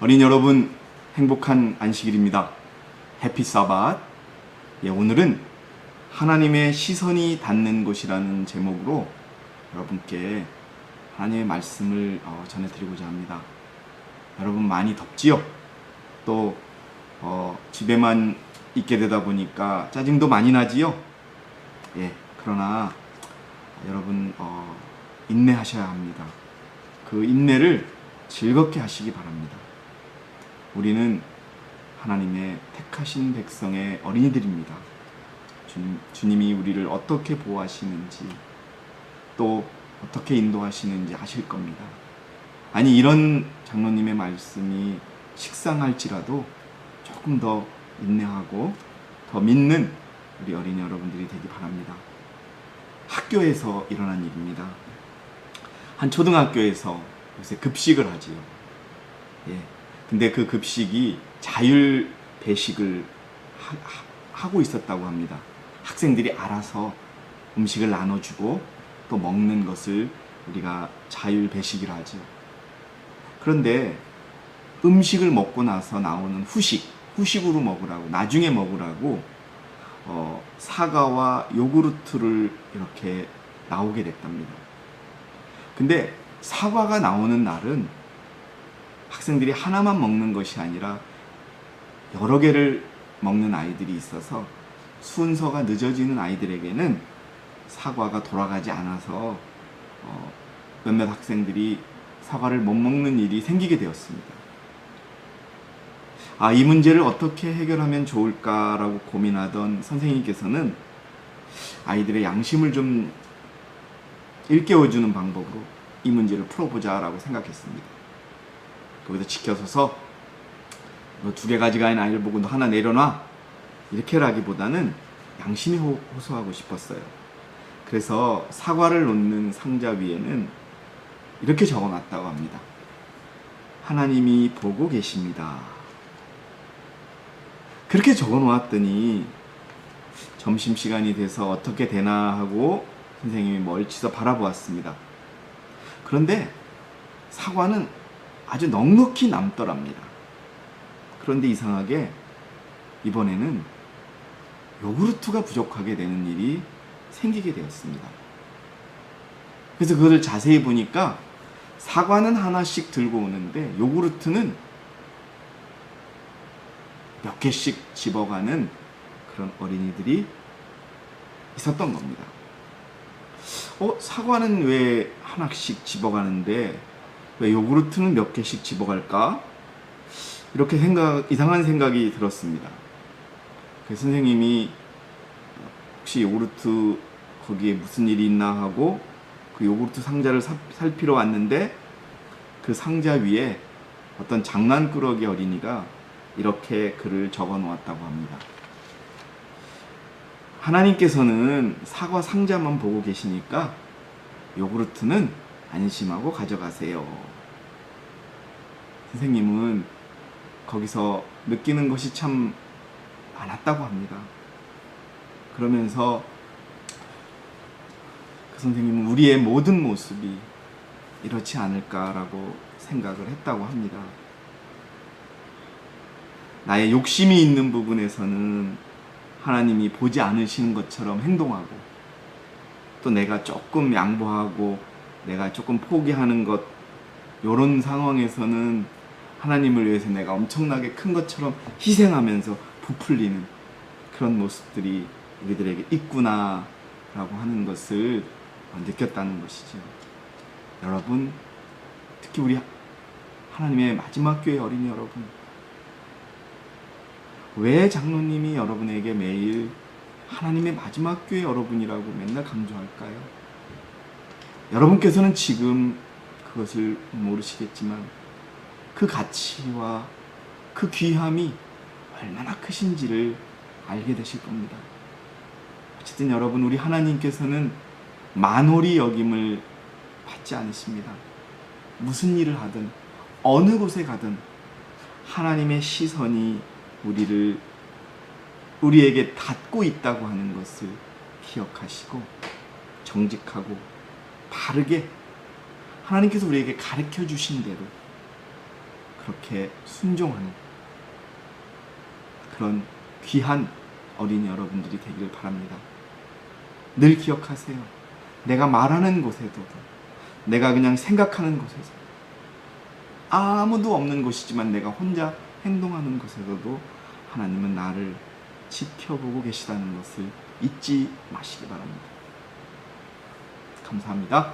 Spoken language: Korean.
어린이 여러분, 행복한 안식일입니다. 해피 사bat. 오늘은 하나님의 시선이 닿는 곳이라는 제목으로 여러분께 하나님의 말씀을 전해드리고자 합니다. 여러분, 많이 덥지요? 또 집에만 있게 되다 보니까 짜증도 많이 나지요? 그러나 여러분 인내하셔야 합니다. 그 인내를 즐겁게 하시기 바랍니다. 우리는 하나님의 택하신 백성의 어린이들입니다. 주님이 우리를 어떻게 보호하시는지, 또 어떻게 인도하시는지 아실 겁니다. 아니, 이런 장로님의 말씀이 식상할지라도 조금 더 인내하고 더 믿는 우리 어린이 여러분들이 되기 바랍니다. 학교에서 일어난 일입니다. 한 초등학교에서 요새 급식을 하지요. 근데 그 급식이 자율 배식을 하고 있었다고 합니다. 학생들이 알아서 음식을 나눠주고 또 먹는 것을 우리가 자율 배식이라 하죠. 그런데 음식을 먹고 나서 나오는 후식으로 먹으라고, 나중에 먹으라고 사과와 요구르트를 이렇게 나오게 됐답니다. 근데 사과가 나오는 날은 학생들이 하나만 먹는 것이 아니라 여러 개를 먹는 아이들이 있어서 순서가 늦어지는 아이들에게는 사과가 돌아가지 않아서 몇몇 학생들이 사과를 못 먹는 일이 생기게 되었습니다. 이 문제를 어떻게 해결하면 좋을까라고 고민하던 선생님께서는 아이들의 양심을 좀 일깨워주는 방법으로 이 문제를 풀어보자라고 생각했습니다. 거기서 지켜서서 너 2개 가진 아이를 보고 너 하나 내려놔, 이렇게 하기보다는 양심이 호소하고 싶었어요. 그래서 사과를 놓는 상자 위에는 이렇게 적어놨다고 합니다. 하나님이 보고 계십니다. 그렇게 적어놓았더니 점심시간이 돼서 어떻게 되나 하고 선생님이 멀리서 바라보았습니다. 그런데 사과는 아주 넉넉히 남더랍니다. 그런데 이상하게 이번에는 요구르트가 부족하게 되는 일이 생기게 되었습니다. 그래서 그것을 자세히 보니까 사과는 하나씩 들고 오는데 요구르트는 몇 개씩 집어가는 그런 어린이들이 있었던 겁니다. 사과는 왜 하나씩 집어가는데 왜 요구르트는 몇 개씩 집어갈까? 이렇게 이상한 생각이 들었습니다. 그래서 선생님이 혹시 요구르트 거기에 무슨 일이 있나 하고 그 요구르트 상자를 살피러 왔는데 그 상자 위에 어떤 장난꾸러기 어린이가 이렇게 글을 적어 놓았다고 합니다. 하나님께서는 사과 상자만 보고 계시니까 요구르트는 안심하고 가져가세요. 선생님은 거기서 느끼는 것이 참 많았다고 합니다. 그러면서 그 선생님은 우리의 모든 모습이 이렇지 않을까라고 생각을 했다고 합니다. 나의 욕심이 있는 부분에서는 하나님이 보지 않으시는 것처럼 행동하고, 또 내가 조금 양보하고 내가 조금 포기하는 것, 이런 상황에서는 하나님을 위해서 내가 엄청나게 큰 것처럼 희생하면서 부풀리는 그런 모습들이 우리들에게 있구나 라고 하는 것을 느꼈다는 것이죠. 여러분, 특히 우리 하나님의 마지막 교회 어린이 여러분, 왜 장로님이 여러분에게 매일 하나님의 마지막 교회 여러분이라고 맨날 강조할까요? 여러분께서는 지금 그것을 모르시겠지만 그 가치와 그 귀함이 얼마나 크신지를 알게 되실 겁니다. 어쨌든 여러분, 우리 하나님께서는 만홀히 여김을 받지 않으십니다. 무슨 일을 하든 어느 곳에 가든 하나님의 시선이 우리에게 닿고 있다고 하는 것을 기억하시고 정직하고 바르게 하나님께서 우리에게 가르쳐 주신 대로 그렇게 순종하는 그런 귀한 어린이 여러분들이 되기를 바랍니다. 늘 기억하세요. 내가 말하는 곳에도, 내가 그냥 생각하는 곳에서, 아무도 없는 곳이지만 내가 혼자 행동하는 곳에서도 하나님은 나를 지켜보고 계시다는 것을 잊지 마시기 바랍니다. 감사합니다.